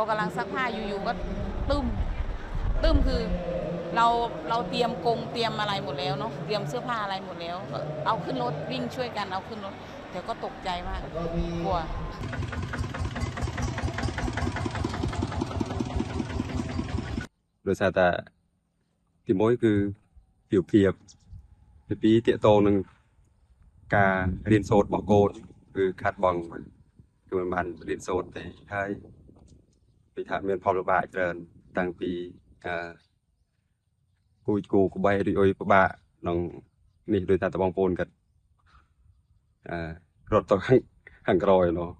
อกำลังซักผ้าอยู่ๆก็ตึ้มตึ้มคือเราเตรียมกรงเตรียมอะไรหมดแล้วเนาะเตรียมเสื้อผ้าอะไรหมดแล้วก็เอาขึ้นรถวิ่งช่วยกันเอาขึ้นรถแต่ก็ตกใจมากกลัวโดยสารแต่ที่มวยคือผิวเพียบปีเตะโตหนึ่งการเรียนโซดบอกโกนคือคัดบอลคือมันเรียนโซดแต่ให้ปีถามเรียนพอระบาดเดินตั้งปีกูใบดิโอยปะบะน้องนี่โดยตาตะบองโปนกันรถตัวข้างกรอยเนาะ